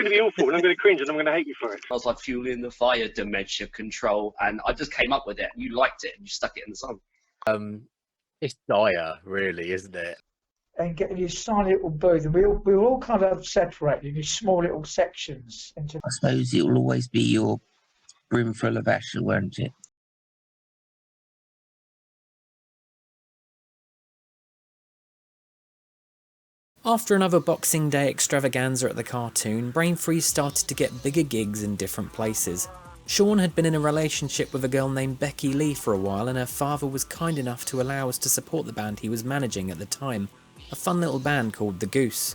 going to be awful, and I'm going to cringe, and I'm going to hate you for it. I was like, fueling the fire, dementia control, and I just came up with it. You liked it, and you stuck it in the song. It's dire, really, isn't it? And getting these tiny little booths, and we were all kind of separated in these small little sections. I suppose it will always be your brimful of ash, won't it? After another Boxing Day extravaganza at the cartoon, Brainfreeze started to get bigger gigs in different places. Sean had been in a relationship with a girl named Becky Lee for a while, and her father was kind enough to allow us to support the band he was managing at the time, a fun little band called The Goose.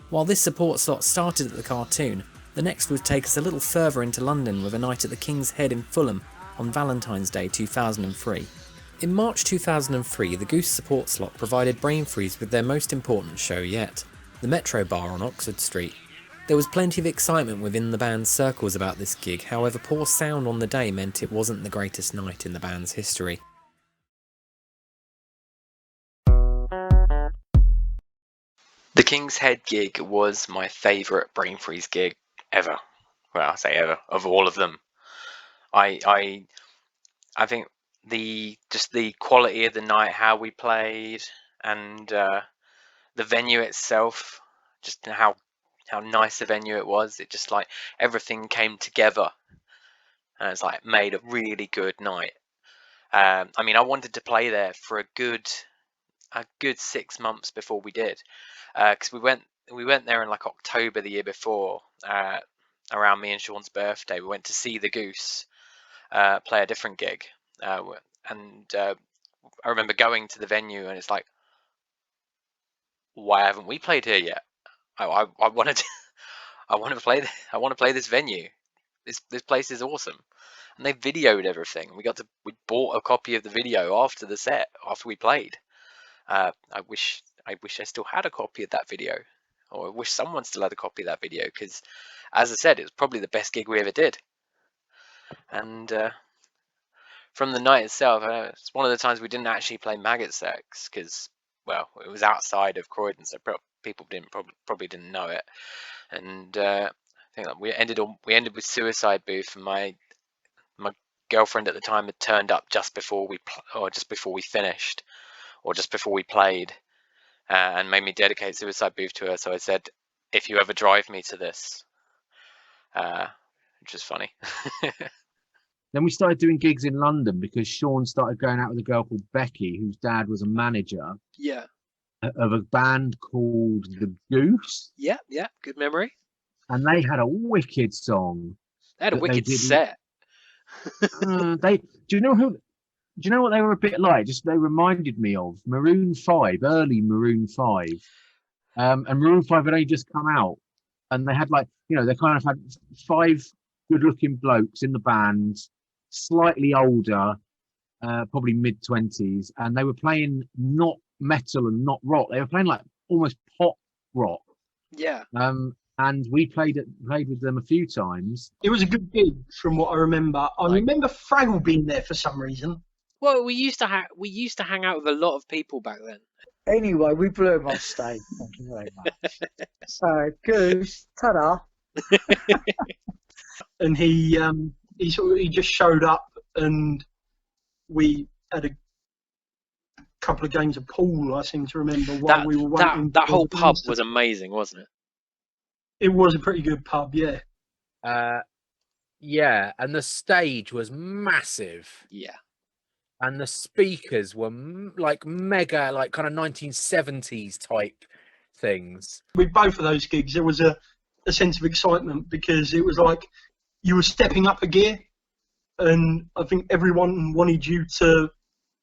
While this support slot started at the cartoon, the next would take us a little further into London with a night at the King's Head in Fulham on Valentine's Day 2003. In March 2003, the Goose support slot provided Brainfreeze with their most important show yet, the Metro Bar on Oxford Street. There was plenty of excitement within the band's circles about this gig, however poor sound on the day meant it wasn't the greatest night in the band's history. The King's Head gig was my favourite Brainfreeze gig ever. Well, I say ever, of all of them. I think the quality of the night, how we played, and the venue itself, just how nice the venue it was. It just like everything came together, and it's like made a really good night. I mean, I wanted to play there for a good 6 months before we did, because we went there in like October the year before, around me and Sean's birthday. We went to see the Goose play a different gig. And I remember going to the venue, and it's like, why haven't we played here yet? I want to play this venue. This place is awesome, and they videoed everything. We bought a copy of the video after the set, after we played. I wish I still had a copy of that video, or I wish someone still had a copy of that video, because, as I said, it was probably the best gig we ever did. And from the night itself, it's one of the times we didn't actually play Maggot Sex, because, well, it was outside of Croydon, so people probably didn't know it. And I think that we ended with Suicide Booth, and my girlfriend at the time had turned up just before we finished, or just before we played, and made me dedicate Suicide Booth to her. So I said, "If you ever drive me to this," which is funny. Then we started doing gigs in London because Sean started going out with a girl called Becky, whose dad was a manager. Yeah. Of a band called The Goose. Yeah, good memory. And they had a wicked song. They had a wicked set. Do you know what they were a bit like? They reminded me of Maroon 5, early Maroon 5. And Maroon 5 had only just come out, and they had they kind of had 5 good-looking blokes in the band, slightly older, probably mid-20s, and they were playing not metal and not rock. They were playing like almost pop rock. Yeah. And we played with them a few times. It was a good gig, from what I remember. I remember Fraggle being there for some reason. Well, we used to hang out with a lot of people back then. Anyway, we blew him off stage. Thank you very much. So, Goose, ta-da. And he just showed up, and we had a couple of games of pool, I seem to remember, while we were waiting. That whole pub was amazing, wasn't it? It was a pretty good pub, yeah. Yeah, and the stage was massive. Yeah. And the speakers were mega, kind of 1970s type things. With both of those gigs, there was a sense of excitement, because it was like you were stepping up a gear, and I think everyone wanted you to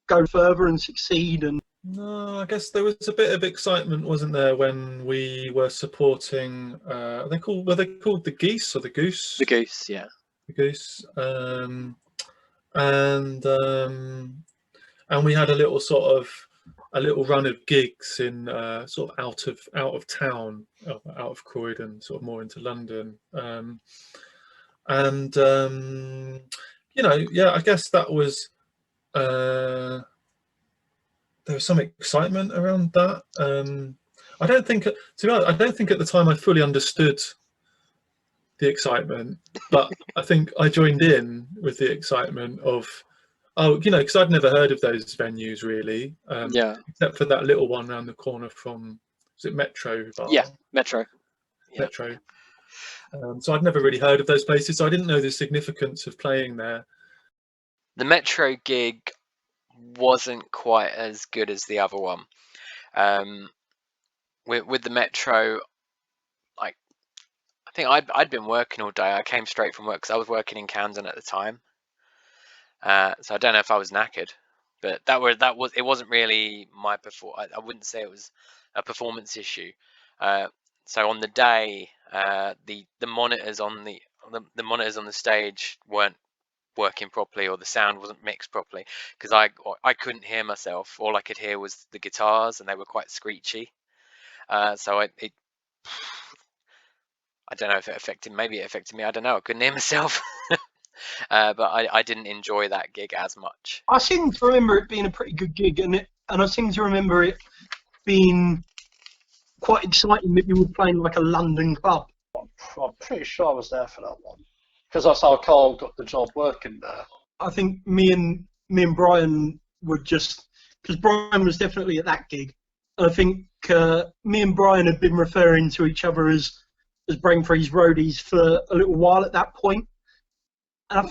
go further and succeed. And no, I guess there was a bit of excitement, wasn't there, when we were supporting? Were they called the Geese or the Goose? The Goose, yeah. The Goose, and we had a little run of gigs in sort of out of town, out of Croydon, sort of more into London, I guess that was. There was some excitement around that. I don't think at the time I fully understood the excitement, but I think I joined in with the excitement of, because I'd never heard of those venues really, Yeah. except for that little one around the corner from, was it Metro Bar? Yeah, Metro. Yeah. Metro. So I'd never really heard of those places, so I didn't know the significance of playing there. The Metro gig wasn't quite as good as the other one. With the Metro, like, I think I'd been working all day. I came straight from work because I was working in Camden at the time. So I don't know if I was knackered, but it wasn't really my I wouldn't say it was a performance issue. So on the day, the monitors on the monitors on the stage weren't working properly, or the sound wasn't mixed properly, because I couldn't hear myself. All I could hear was the guitars, and they were quite screechy. So I don't know if it affected. Maybe it affected me. I don't know. I couldn't hear myself. But I didn't enjoy that gig as much. I seem to remember it being a pretty good gig, and I seem to remember it being quite exciting that you were playing like a London club. I'm pretty sure I was there for that one, because that's how Carl got the job working there. I think me and Brian were just, because Brian was definitely at that gig, and I think me and Brian had been referring to each other as Brainfreeze roadies for a little while at that point. And I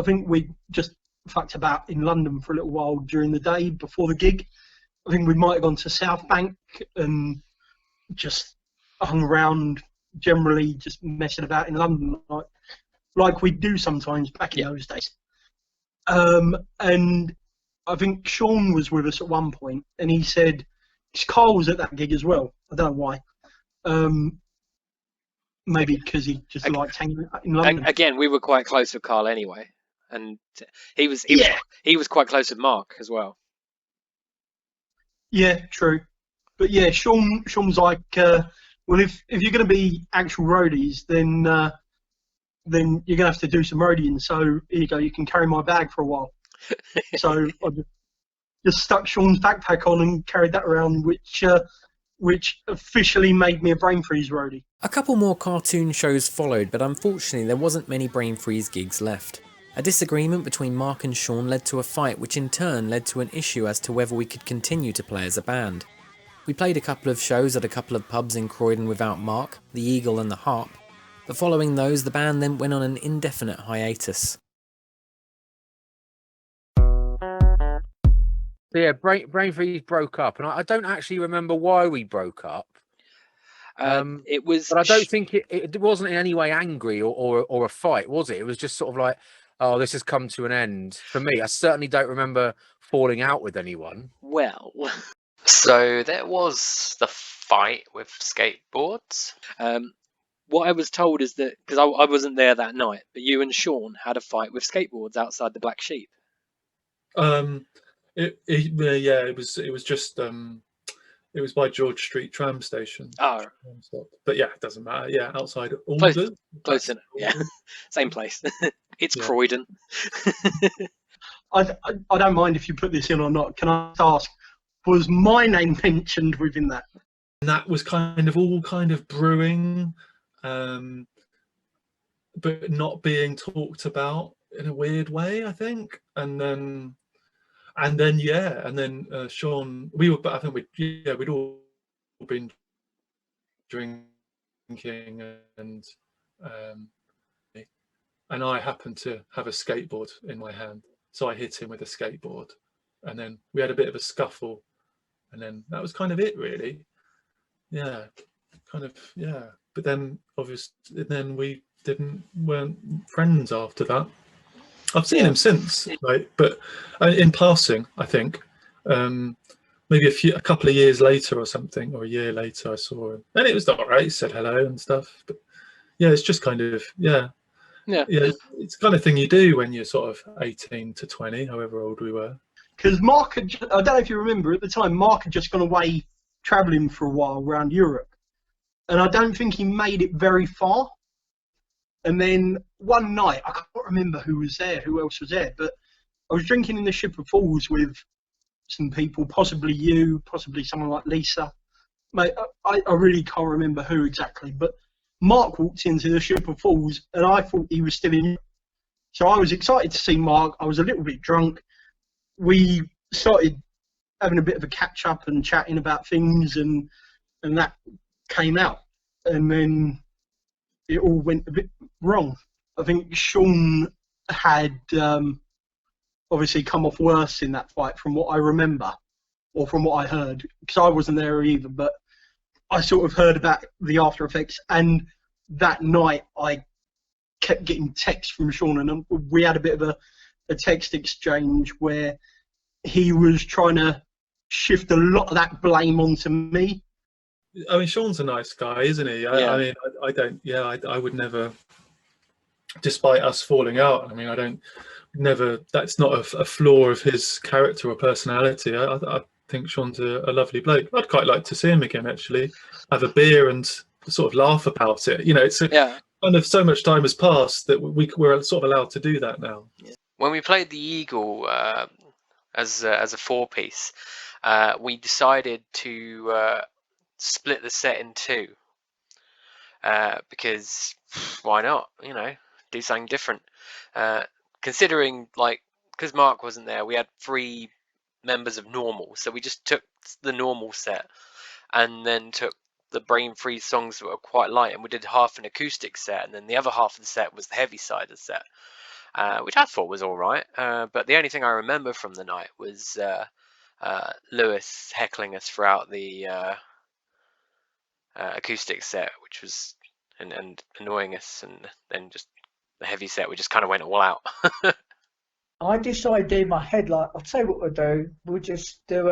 think we just fucked about in London for a little while during the day before the gig. I think we might have gone to South Bank and just hung around, generally just messing about in London like we do sometimes back in those days. And I think Sean was with us at one point, and he said, Carl was at that gig as well. I don't know why. Maybe because he just liked hanging out in London. Again, we were quite close with Carl anyway, and he was quite close with Mark as well. Yeah, true. But yeah, Sean's like, well, if you're going to be actual roadies, then you're going to have to do some roadieing. So here you go, you can carry my bag for a while. So I just stuck Sean's backpack on and carried that around, which officially made me a Brainfreeze roadie. A couple more cartoon shows followed, but unfortunately there wasn't many Brainfreeze gigs left. A disagreement between Mark and Sean led to a fight, which in turn led to an issue as to whether we could continue to play as a band. We played a couple of shows at a couple of pubs in Croydon without Mark, the Eagle and the Harp, but following those the band then went on an indefinite hiatus. So yeah, Brainfreeze broke up, and I don't actually remember why we broke up. It was, but I don't think it wasn't in any way angry or a fight, was it? It was just sort of like, oh, this has come to an end. For me, I certainly don't remember falling out with anyone. Well, so there was the fight with skateboards. What I was told is that, because I wasn't there that night, but you and Sean had a fight with skateboards outside the Black Sheep. It was just it was by George Street tram station. Oh, but yeah, it doesn't matter. Yeah, outside Alder. Close enough. Yeah, same place. It's Croydon. I don't mind if you put this in or not. Can I ask, was my name mentioned within that? And that was kind of brewing, but not being talked about in a weird way, I think. And then Sean, I think we'd all been drinking, and I happened to have a skateboard in my hand, so I hit him with a skateboard, and then we had a bit of a scuffle, and then that was kind of it, really. Yeah, kind of, yeah. But then obviously, we weren't friends after that. I've seen him since, right? But in passing, I think maybe a couple of years later or something, or a year later, I saw him, and it was all right. He said hello and stuff. But yeah, it's just kind of yeah. It's the kind of thing you do when you're sort of 18 to 20, however old we were. Because Mark, I don't know if you remember at the time, Mark had just gone away travelling for a while around Europe, and I don't think he made it very far. And then one night, I can't remember who else was there, but I was drinking in the Ship of Fools with some people, possibly you, possibly someone like Lisa. Mate, I really can't remember who exactly, but Mark walked into the Ship of Fools, and I thought he was still in. So I was excited to see Mark. I was a little bit drunk. We started having a bit of a catch up and chatting about things, and that came out, and then it all went a bit wrong. I think Sean had obviously come off worse in that fight from what I remember, or from what I heard, because I wasn't there either, but I sort of heard about the after effects, and that night I kept getting texts from Sean, and we had a bit of a text exchange where he was trying to shift a lot of that blame onto me. I mean, Sean's a nice guy, isn't he? I mean, I don't. Yeah, I would never. Despite us falling out, I mean, I don't. Never. That's not a flaw of his character or personality. I think Sean's a lovely bloke. I'd quite like to see him again, actually. Have a beer and sort of laugh about it. You know, it's kind of so much time has passed that we're sort of allowed to do that now. When we played the Eagle as a 4-piece, we decided to split the set in two because why not? You know, do something different. Considering, like, because Mark wasn't there, we had 3 members of normal, so we just took the normal set and then took the Brainfreeze songs that were quite light, and we did half an acoustic set, and then the other half of the set was the heavy side of the set, which I thought was all right. But the only thing I remember from the night was Lewis heckling us throughout the acoustic set, which was and annoying us, and then just the heavy set, we just kind of went all out. I decided in my head, like, I'll tell you what we'll do. We'll just do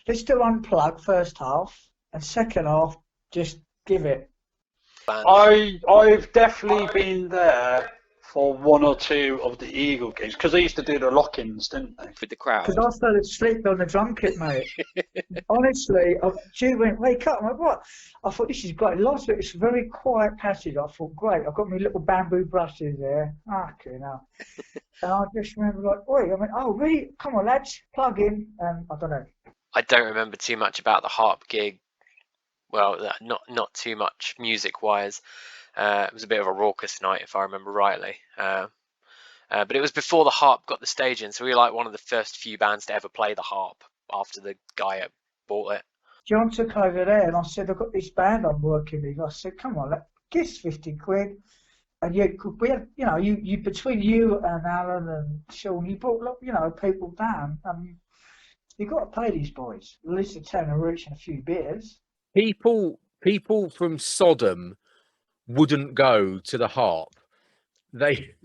let's do Unplug first half, and second half just give it. I've definitely been there for 1 or 2 of the Eagle gigs, because they used to do the lock-ins, didn't they? With the crowd. Because I fell asleep on the drum kit, mate. Honestly, Jude went, wake up. I'm like, what? I thought, this is great. Last week, it's a very quiet passage. I thought, great. I've got my little bamboo brushes there. Okay, now. And I just remember, like, wait, I mean, oh, really? Come on, lads, plug in. And I don't know. I don't remember too much about the harp gig. Well, not too much music-wise. It was a bit of a raucous night, if I remember rightly. But it was before the harp got the stage in, so we were like one of the first few bands to ever play the harp after the guy bought it. John took over there, and I said, I've got this band I'm working with. I said, come on, give us 50 quid. And we had, you know, you between you and Alan and Sean, you brought, you know, people down. You've got to pay these boys. At least a tenner each and a few beers. People from Sodom wouldn't go to the harp. They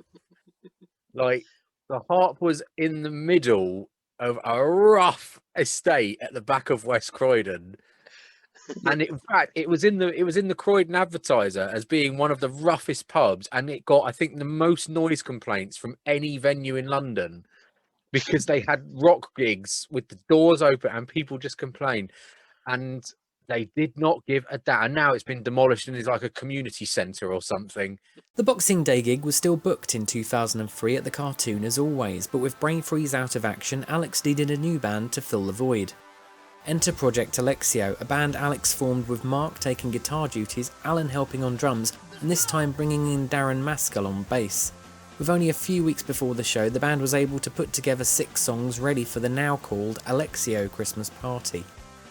like the harp was in the middle of a rough estate at the back of West Croydon, and in fact it was in the Croydon Advertiser as being one of the roughest pubs, and it got, I think, the most noise complaints from any venue in London because they had rock gigs with the doors open and people just complained, and they did not give a damn. And now it's been demolished and is like a community centre or something. The Boxing Day gig was still booked in 2003 at the Cartoon as always, but with Brainfreeze out of action, Alex needed a new band to fill the void. Enter Project Alexio, a band Alex formed with Mark taking guitar duties, Alan helping on drums, and this time bringing in Darren Maskell on bass. With only a few weeks before the show, the band was able to put together 6 songs ready for the now called Alexio Christmas Party.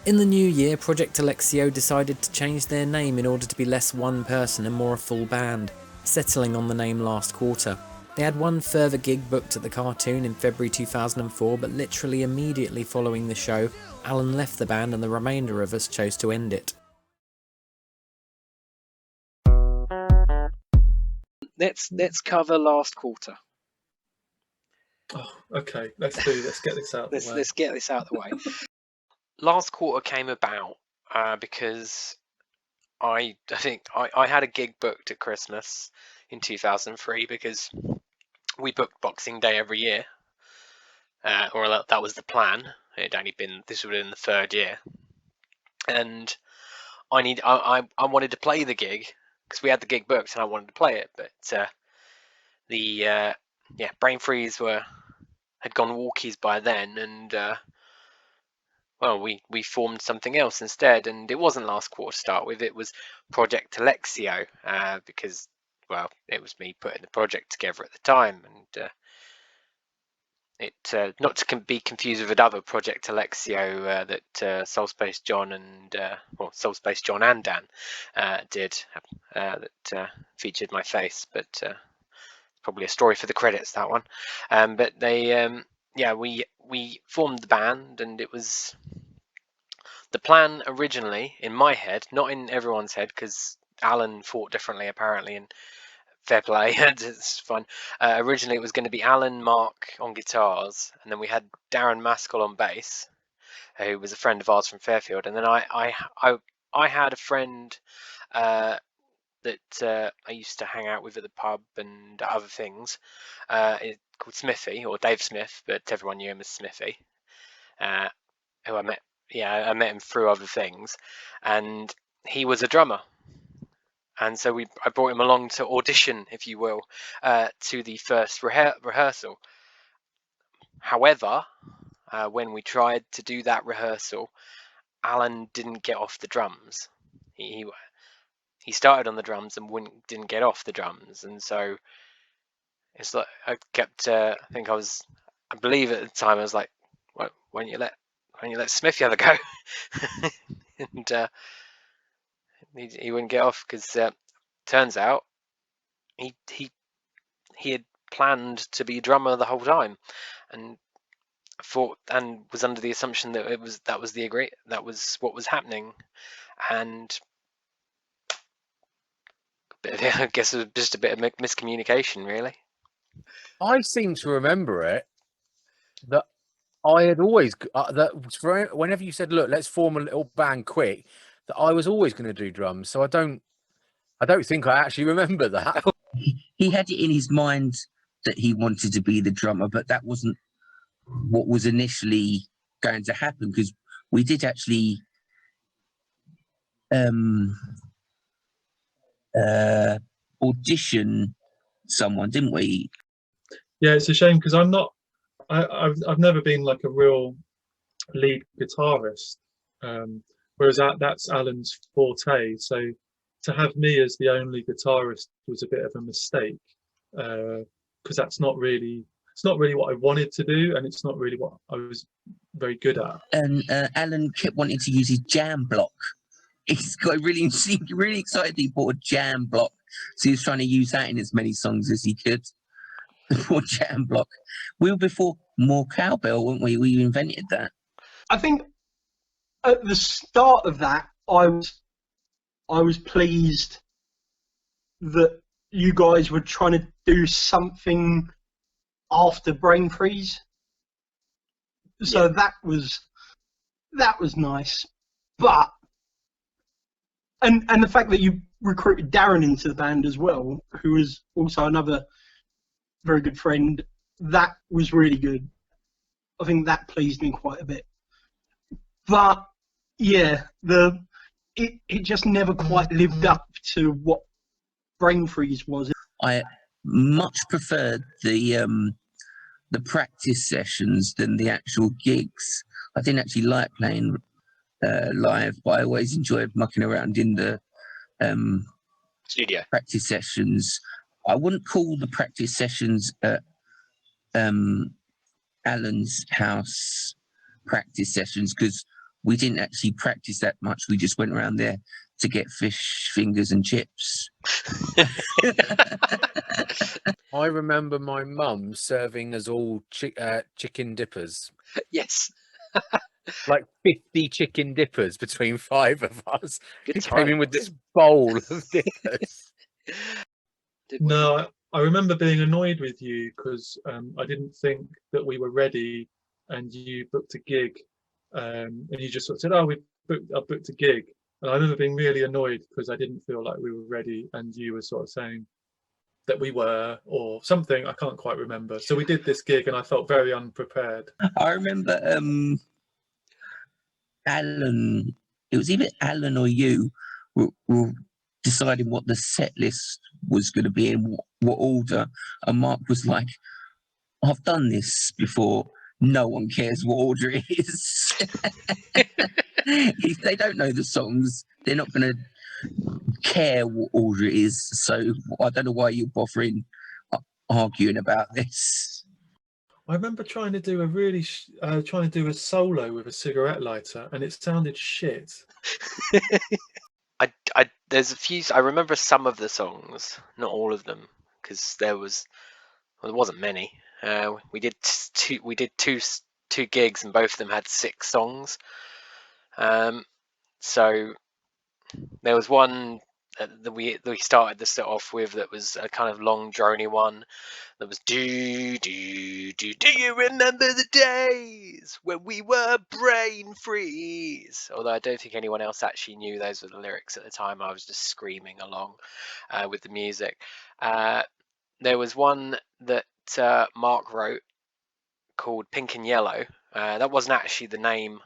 In the new year, Project Alexio decided to change their name in order to be less one person and more a full band, settling on the name Last Quarter. They had one further gig booked at the Cartoon in February 2004, but literally immediately following the show, Alan left the band and the remainder of us chose to end it. Let's cover Last Quarter. Oh, okay. Let's get this out. Let's get this out of the way. Last Quarter came about because I think I had a gig booked at Christmas in 2003 because we booked Boxing Day every year, or that was the plan. This would have been the 3rd year, and I wanted to play the gig because we had the gig booked and I wanted to play it, but Brainfreeze had gone walkies by then, and well, we formed something else instead, and it wasn't Last Quarter to start with. It was Project Alexio, because, well, it was me putting the project together at the time, and it not to be confused with another Project Alexio that Soul Space John and Soul Space John and Dan did, that featured my face, but probably a story for the credits, that one. But they we formed the band, and it was the plan originally in my head, not in everyone's head, because Alan thought differently apparently, and fair play, it's fun. Originally it was going to be Alan, Mark on guitars, and then we had Darren Maskell on bass, who was a friend of ours from Fairfield, and then I had a friend that I used to hang out with at the pub and other things, called Smithy, or Dave Smith, but everyone knew him as Smithy, who I met. Yeah, I met him through other things, and he was a drummer. And so I brought him along to audition, if you will, to the first rehearsal. However, when we tried to do that rehearsal, Alan didn't get off the drums. He started on the drums and didn't get off the drums, and so it's like I kept. I believe at the time I was like, "Why don't you let Smithy have a go?" And he wouldn't get off because turns out he had planned to be drummer the whole time, and was under the assumption that that was what was happening, and I guess it was just a bit of miscommunication, really. I seem to remember it that I had always whenever you said, "Look, let's form a little band quick," that I was always going to do drums. So I don't think I actually remember that. He had it in his mind that he wanted to be the drummer, but that wasn't what was initially going to happen, because we did actually audition someone, didn't we? Yeah, it's a shame because I've never been like a real lead guitarist, whereas that's Alan's forte. So to have me as the only guitarist was a bit of a mistake, because it's not really what I wanted to do, and it's not really what I was very good at. And Alan kept wanting to use his jam block. He's got really excited that he bought a jam block, so he was trying to use that in as many songs as he could. Or jam block. We were before more cowbell, weren't we? We invented that. I think at the start of that, I was pleased that you guys were trying to do something after Brainfreeze. So yeah. that was nice. But and the fact that you recruited Darren into the band as well, who was also another very good friend, that was really good. I think that pleased me quite a bit. But yeah, it just never quite lived up to what Brainfreeze was. I much preferred the practice sessions than the actual gigs. I didn't actually like playing live, but I always enjoyed mucking around in the studio practice sessions. I wouldn't call the practice sessions at Alan's house practice sessions, because we didn't actually practice that much. We just went around there to get fish fingers and chips. I remember my mum serving us all chicken dippers. Yes. Like 50 chicken dippers between 5 of us. Good He time. came in with this bowl of dippers. No, I remember being annoyed with you because I didn't think that we were ready, and you booked a gig, and you just sort of said, "Oh, I booked a gig," and I remember being really annoyed because I didn't feel like we were ready, and you were sort of saying that we were, or something. I can't quite remember. So we did this gig, and I felt very unprepared. I remember Alan. It was either Alan or you were deciding what the set list was going to be in what order, and Mark was like, "I've done this before. no one cares what order it is. If they don't know the songs, they're not going to care what order it is. So I don't know why you're bothering arguing about this. I remember trying to do a solo with a cigarette lighter, and it sounded shit. There's a few. I remember some of the songs, not all of them, because there wasn't many. We did two gigs, and both of them had 6 songs. So there was one that we started to start off with that was a kind of long drony one that was do you remember the days when we were brain freeze? Although I don't think anyone else actually knew those were the lyrics at the time. I was just screaming along with the music. There was one that Mark wrote called Pink and Yellow. That wasn't actually the name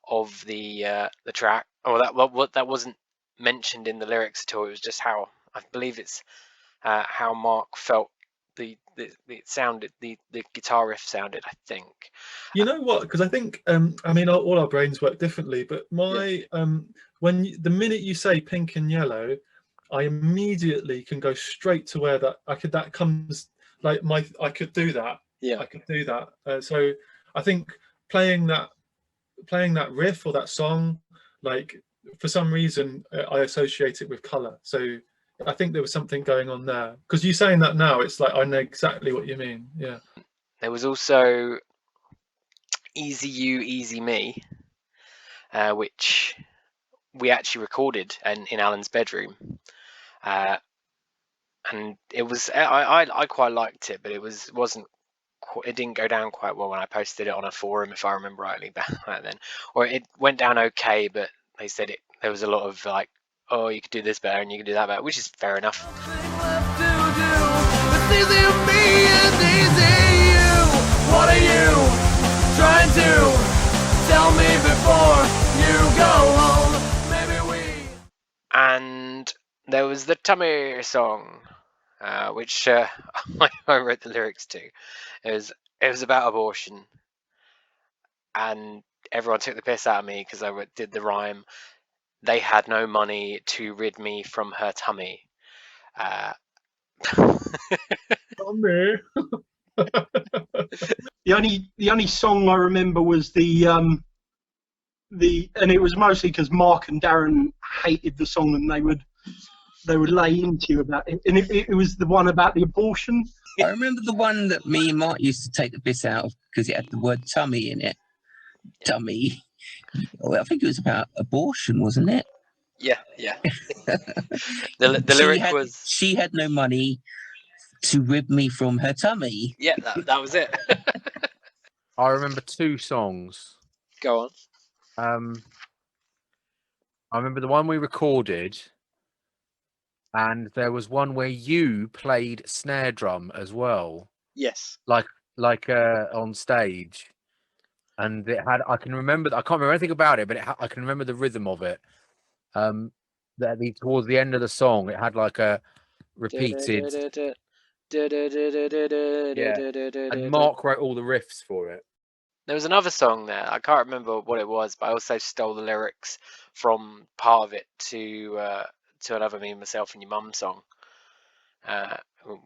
of the track, or that wasn't mentioned in the lyrics at all. It was just how I believe it's how Mark felt the guitar riff sounded, I think. You know what? Because I think I mean all our brains work differently, but the minute you say Pink and Yellow, I immediately can go straight to where that comes, like I could do that. Yeah, I could do that. So I think playing that riff or that song, like for some reason I associate it with color. So I think there was something going on there, because you saying that now, it's like I know exactly what you mean. Yeah. There was also Easy You, Easy Me, which we actually recorded in Alan's bedroom, and it was I quite liked it, but it didn't go down quite well when I posted it on a forum, if I remember rightly, back then. Or it went down okay, but they said there was a lot of like, oh, you could do this better and you could do that better, which is fair enough. What are you trying to tell me before you go home? Maybe And there was the Tummy song, which I wrote the lyrics to. It was about abortion, and everyone took the piss out of me because I did the rhyme. They had no money to rid me from her tummy. Tummy. The only song I remember was and it was mostly because Mark and Darren hated the song, and they would lay into you about it, and it was the one about the abortion. I remember the one that me and Mark used to take the piss out of because it had the word tummy in it. Tummy. Well, I think it was about abortion, wasn't it? Yeah. The lyric was, she had no money to rid me from her tummy. Yeah, that was it. I remember 2 songs. Go on. I remember the one we recorded, and there was one where you played snare drum as well. Yes. Like on stage, and it had. I can't remember anything about it, but I can remember the rhythm of it. Towards the end of the song, it had like a repeated. And Mark wrote all the riffs for it. There was another song there. I can't remember what it was, but I also stole the lyrics from part of it to another Me, Myself and Your Mum song,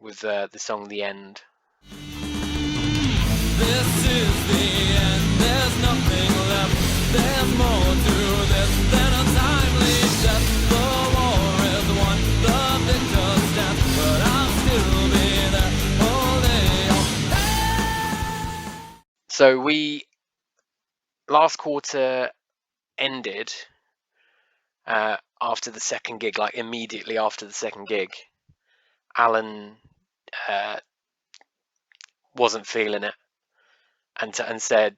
with the song The End. This is the end, there's nothing left, there's more to this than a timely death. The war is won, the victor stands, but I'll still be there holding on. So last quarter ended after the second gig, like immediately after the second gig. Alan wasn't feeling it, and said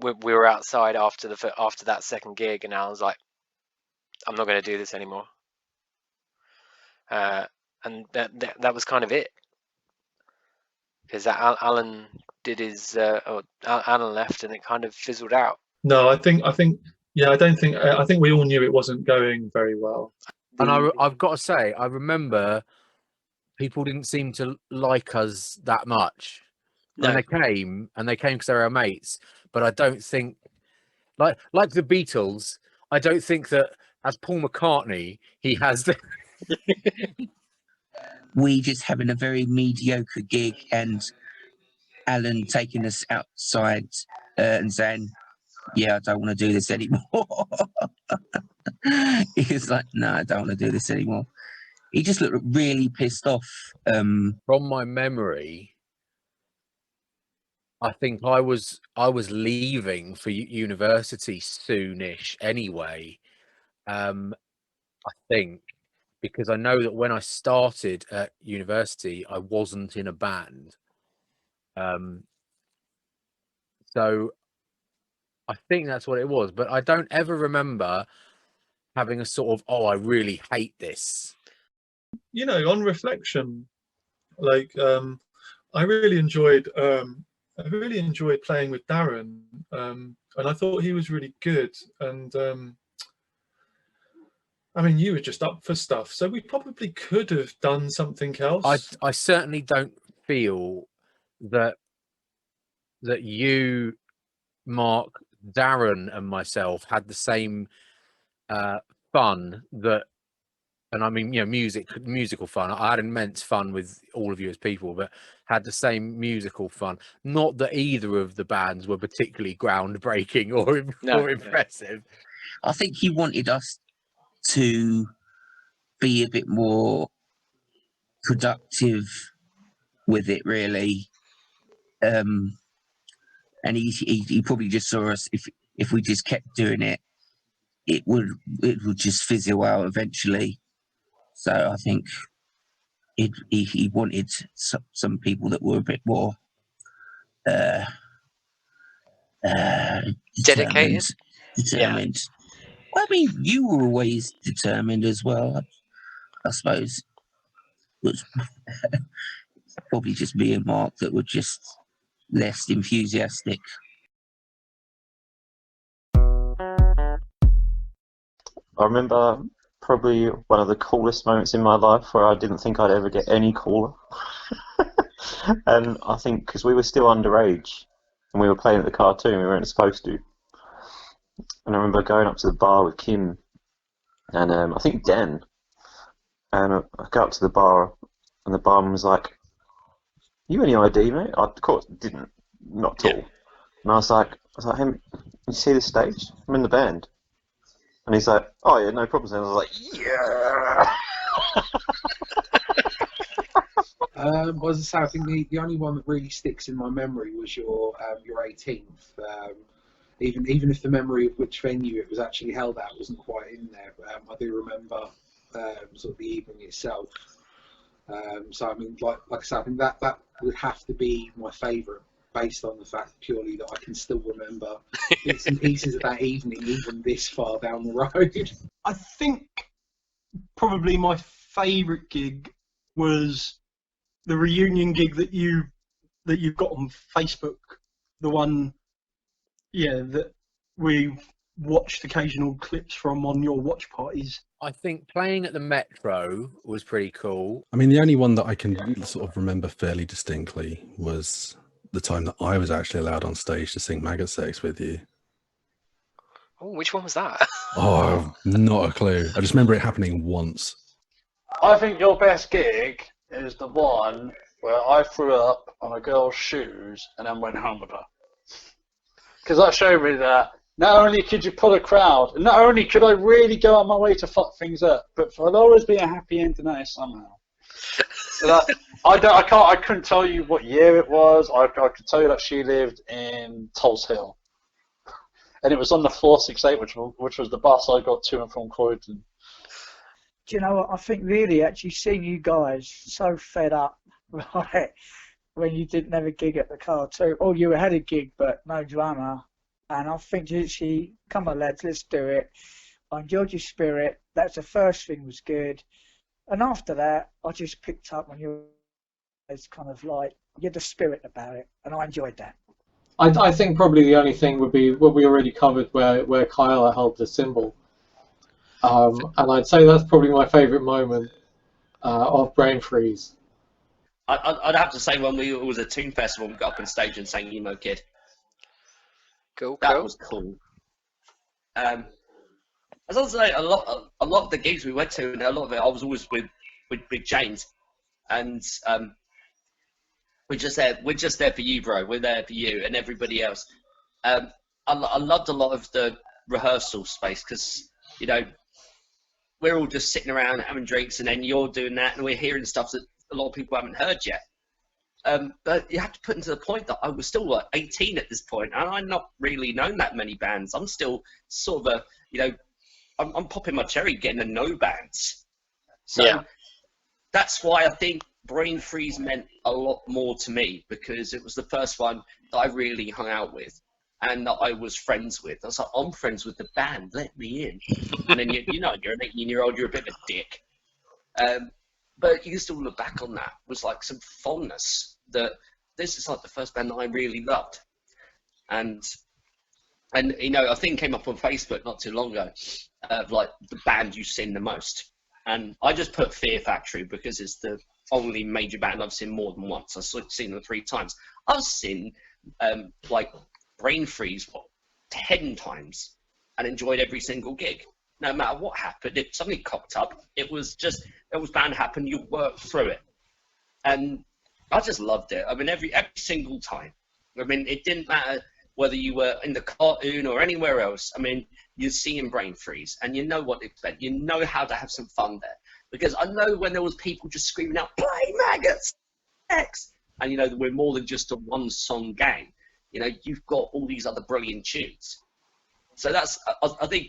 we were outside after that second gig, and Alan's like, I'm not going to do this anymore. And that was kind of it, because Alan did his Alan left, and it kind of fizzled out. No, I think yeah, I think we all knew it wasn't going very well. And I've got to say, I remember people didn't seem to like us that much. And they came because they were our mates. But I don't think, like the Beatles, I don't think that as Paul McCartney, he has the. We just having a very mediocre gig, and Alan taking us outside and saying, "Yeah, I don't want to do this anymore." He was like, "No, I don't want to do this anymore." He just looked really pissed off. From my memory, I think I was leaving for university soonish anyway. I think, because I know that when I started at university, I wasn't in a band. So I think that's what it was, but I don't ever remember having a sort of, oh, I really hate this. You know, on reflection, like I really enjoyed playing with Darren, and I thought he was really good. And I mean, you were just up for stuff, so we probably could have done something else. I certainly don't feel that you, Mark, Darren, and myself had the same fun that, and I mean, you know, musical fun. I had immense fun with all of you as people, but had the same musical fun. Not that either of the bands were particularly groundbreaking or impressive. I think he wanted us to be a bit more productive with it, really. And he probably just saw us, if we just kept doing it, it would just fizzle out eventually. So I think he wanted some people that were a bit more Dedicated. Determined. Well, I mean, you were always determined as well, I suppose. It was probably just me and Mark that were just less enthusiastic. I remember probably one of the coolest moments in my life where I didn't think I'd ever get any cooler. And I think because we were still underage and we were playing at the cartoon, we weren't supposed to. And I remember going up to the bar with Kim and I think Dan. And I go up to the bar and the barman was like, "You any ID, mate?" I, of course, didn't. Not at all. And I was like, "Hey, you see this stage? I'm in the band." And he's like, "Oh yeah, no problems." And I was like, "Yeah." As I say, I think the only one that really sticks in my memory was your 18th. Even if the memory of which venue it was actually held at wasn't quite in there, I do remember sort of the evening itself. So I mean, like I said, I think that would have to be my favourite, based on the fact purely that I can still remember bits and pieces of that evening, even this far down the road. I think probably my favourite gig was the reunion gig that you've got on Facebook, the one, that we watched occasional clips from on your watch parties. I think playing at the Metro was pretty cool. I mean, the only one that I can sort of remember fairly distinctly was the time that I was actually allowed on stage to sing Maggot Sex with you. Oh, which one was that? Oh, not a clue. I just remember it happening once. I think your best gig is the one where I threw up on a girl's shoes and then went home with her. Because that showed me that not only could you pull a crowd, and not only could I really go on my way to fuck things up, but there'll always be a happy ending there somehow. So that, I couldn't tell you what year it was. I could tell you that she lived in Tulse Hill, and it was on the 468, which was the bus I got to and from Croydon. Do you know what? I think really actually seeing you guys so fed up, right, when you didn't have a gig at the cartoon, or you had a gig but no drummer, and I think literally, come on lads, let's do it. I enjoyed your spirit. That's the first thing was good, and after that, I just picked up on you as kind of like you had the spirit about it, and I enjoyed that. I think probably the only thing would be what we already covered, where Kyla held the cymbal. And I'd say that's probably my favourite moment of Brainfreeze. I'd have to say when it was a Toon Festival, we got up on stage and sang Emo Kid. Cool. That was cool. As I was saying, a lot of the gigs we went to, and a lot of it, I was always with Big James, and we're just there for you, bro. We're there for you and everybody else. I loved a lot of the rehearsal space because, you know, we're all just sitting around having drinks, and then you're doing that, and we're hearing stuff that a lot of people haven't heard yet. But you have to put into the point that I was still like 18 at this point, and I'd not really known that many bands. I'm still sort of I'm popping my cherry getting to know bands. So that's why I think Brainfreeze meant a lot more to me, because it was the first one that I really hung out with and that I was friends with. I was like, I'm friends with the band, let me in. And then, you know, you're an 18-year-old, you're a bit of a dick. But you can still look back on that with like some fondness that this is like the first band that I really loved. And you know, a thing came up on Facebook not too long ago of like the band you've seen the most. And I just put Fear Factory because it's the only major band I've seen more than once. I've seen them 3 times. I've seen like Brainfreeze 10 times and enjoyed every single gig. No matter what happened, if something cocked up, it was bound to happen. You work through it, and I just loved it. I mean, every single time. I mean, it didn't matter whether you were in the cartoon or anywhere else. I mean, you're seeing Brainfreeze, and you know what to expect. You know how to have some fun there, because I know when there was people just screaming out, "Play Maggots X," and you know we're more than just a one-song gang. You know, you've got all these other brilliant tunes. So that's, I think,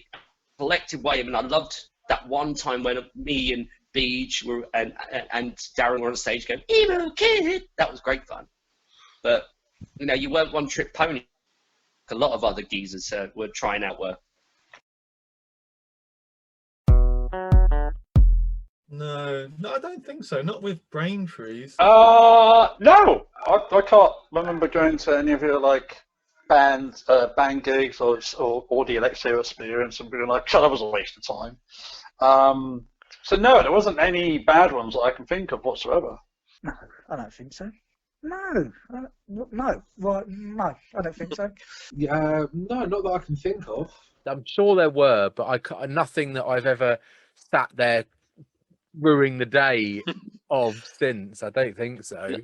collective way. I mean, I loved that one time when me and Beach were and Darren were on stage going, "Emo Kid." That was great fun. But you know, you weren't one-trick pony. A lot of other geezers were trying out work. No, I don't think so. Not with Brainfreeze. No, I can't remember going to any of your like band gigs or the Alexia experience and being like, that was a waste of time. So no, there wasn't any bad ones that I can think of whatsoever. No, I don't think so. No, right, no, I don't think so. Yeah, no, not that I can think of. I'm sure there were, but nothing that I've ever sat there ruining the day of since. I don't think so.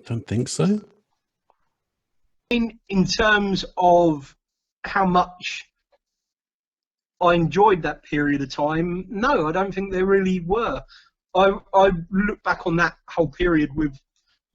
Don't think so. In terms of how much I enjoyed that period of time, no, I don't think there really were. I look back on that whole period with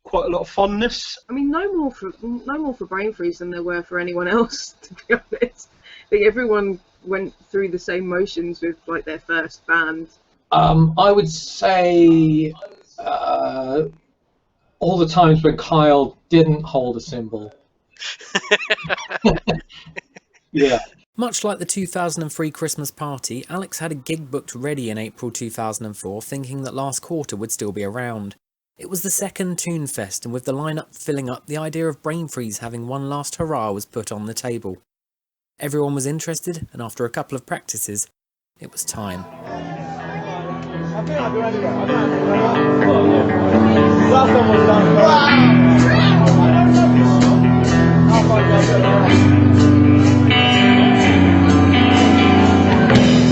quite a lot of fondness. I mean, no more for Brainfreeze than there were for anyone else, to be honest. I think everyone went through the same motions with like their first band. I would say all the times when Kyle didn't hold a cymbal. Yeah. Much like the 2003 Christmas party, Alex had a gig booked ready in April 2004, thinking that Last Quarter would still be around. It was the second Toonfest, and with the lineup filling up, the idea of Brainfreeze having one last hurrah was put on the table. Everyone was interested, and after a couple of practices, it was time.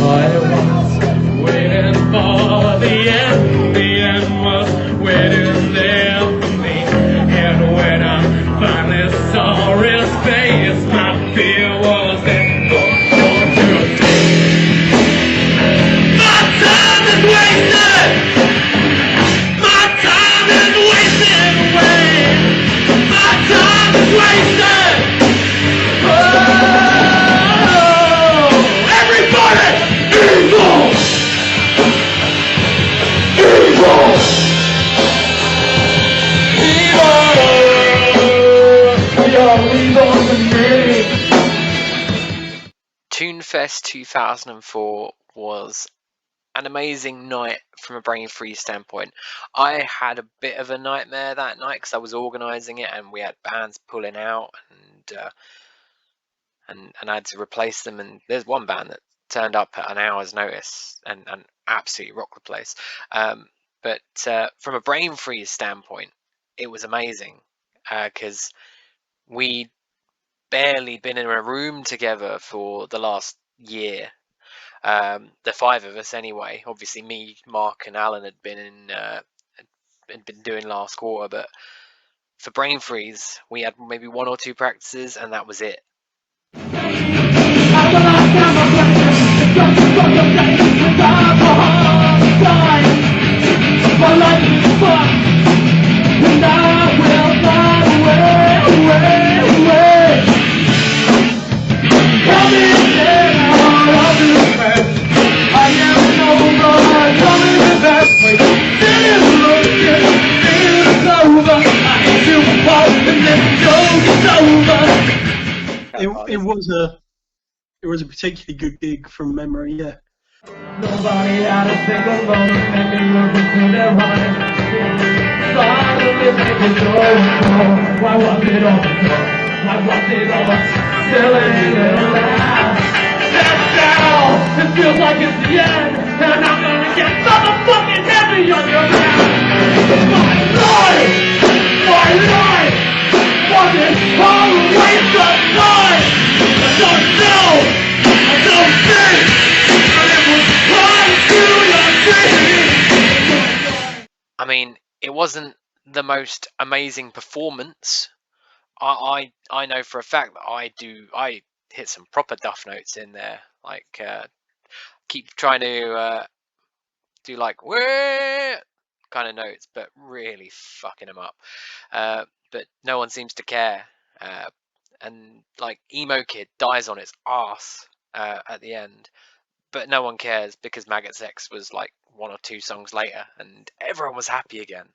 I was waiting for the end was waiting there for me. And when I finally saw his face, my fear was in for my time is wasted! My time is wasted away! My time is wasted! Oh, everybody! Evil! Evil! Evil! You're evil to me! Toonfest 2004 was an amazing night from a Brainfreeze standpoint. I had a bit of a nightmare that night because I was organising it and we had bands pulling out and I had to replace them. And there's one band that turned up at an hour's notice and absolutely rocked the place. But from a Brainfreeze standpoint, it was amazing because we'd barely been in a room together for the last year. The 5 of us anyway. Obviously, me, Mark, and Alan had been doing last quarter, but for Brainfreeze, we had maybe 1 or 2 practices, and that was it. It was a particularly good gig from memory, yeah. Nobody had a single moment making room between their eyes. Suddenly making no. Why was it all so? Why was it all silly little laugh? Step down, it feels like it's the end, and I'm gonna get motherfucking heavy on your back. My life was it all a waste of time? I don't know, I don't think. I mean, it wasn't the most amazing performance. I know for a fact that I hit some proper duff notes in there, like keep trying to do like where kind of notes, but really fucking them up. But no one seems to care, and like Emo Kid dies on its ass at the end. But no one cares because Maggot Sex was like 1 or 2 songs later and everyone was happy again.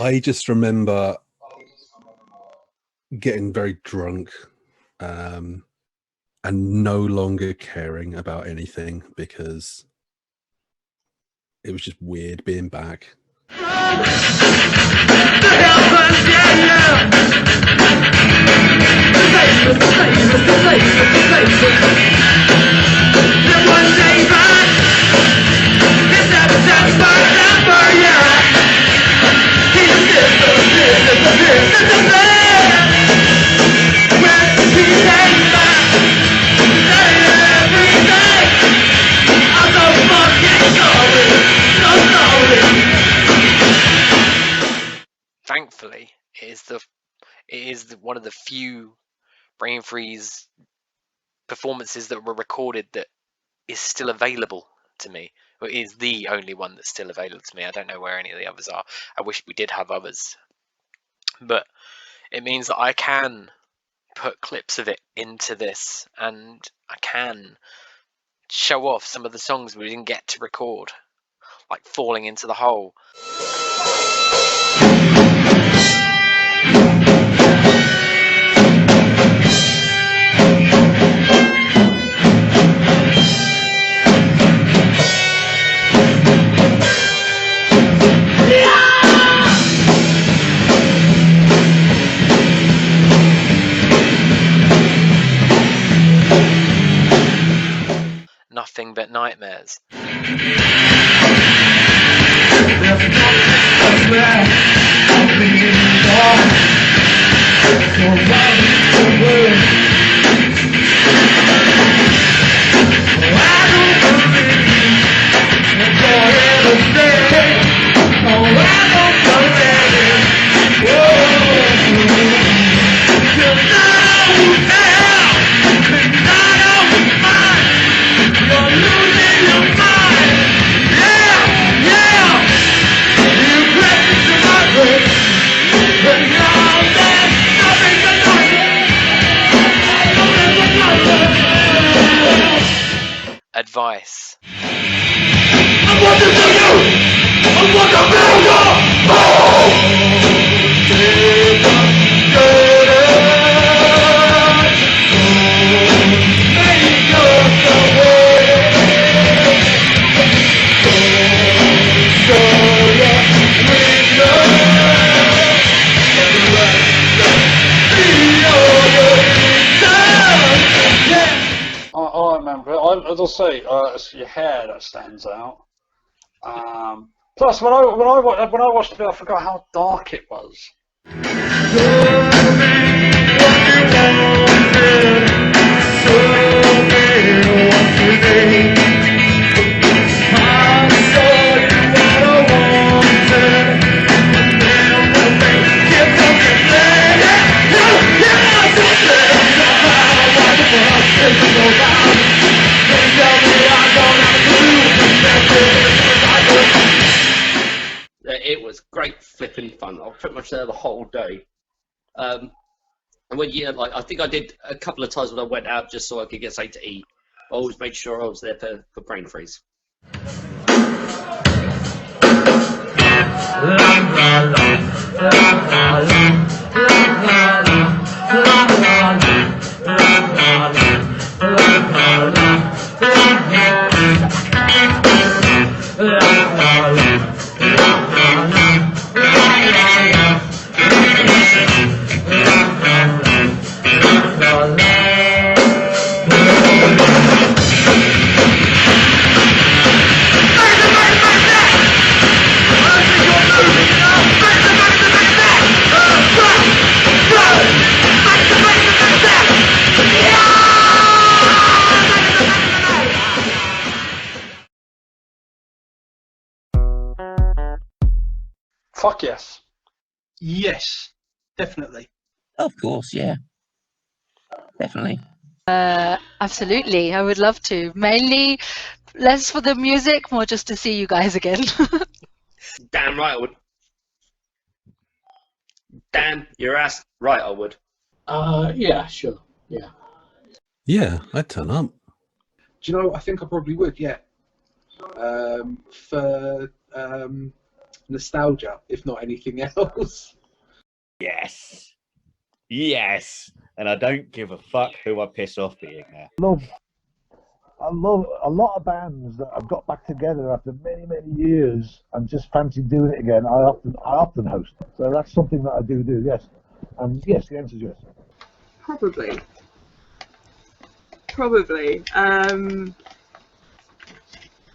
I just remember getting very drunk and no longer caring about anything because it was just weird being back. Thankfully, it is one of the few Brainfreeze performances that were recorded that is still available to me. Or is the only one that's still available to me. I don't know where any of the others are. I wish we did have others. But it means that I can put clips of it into this and I can show off some of the songs we didn't get to record, like Falling Into the Hole. Nothing But Nightmares. Yeah! say, it's your hair that stands out. Plus, when I watched it, I forgot how dark it was. It was great flipping fun. I was pretty much there the whole day. And when like I think I did a couple of times when I went out just so I could get something to eat. I always made sure I was there for Brainfreeze. Fuck yes. Yes, definitely. Of course, yeah. Definitely. Absolutely, I would love to. Mainly less for the music, more just to see you guys again. Damn right I would. Damn your ass right I would. Yeah, sure. Yeah. Yeah, I'd turn up. Do you know? I think I probably would. Yeah. For nostalgia, if not anything else. Yes. Yes. And I don't give a fuck who I piss off being there. I love a lot of bands that have got back together after many, many years and just fancy doing it again. I often host, so that's something that I do. Yes, and yes, the answer is yes. Probably.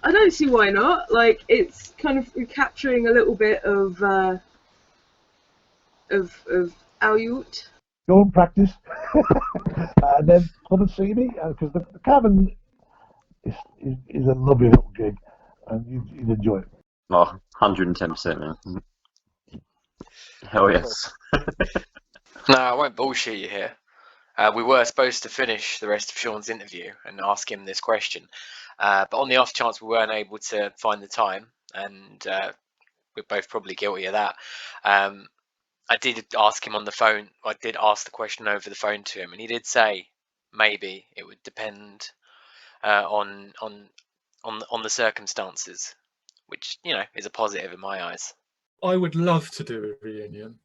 I don't see why not. Like, it's kind of capturing a little bit of Aleut. Go and practice, and then come and see me because the cabin is a lovely little gig, and you'd enjoy it. Oh, 110%, man. Hell yes. No, I won't bullshit you here. We were supposed to finish the rest of Sean's interview and ask him this question, but on the off chance we weren't able to find the time, and we're both probably guilty of that, I did ask him on the phone. I did ask the question over the phone to him, and he did say maybe it would depend on the circumstances, which is a positive in my eyes. I would love to do a reunion.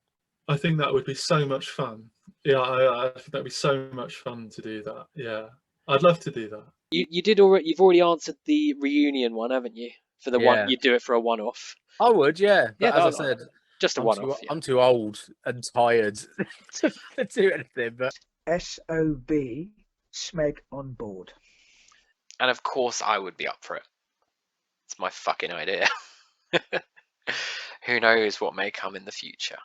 I think that would be so much fun. Yeah, I think that'd be so much fun to do that. Yeah, I'd love to do that. You've already answered the reunion one, haven't you? For the one, you do it for a one-off. I would, yeah. But Yeah, as I said, just a one-off. I'm too old and tired to do anything. But SOB, Smeg on board. And of course, I would be up for it. It's my fucking idea. Who knows what may come in the future?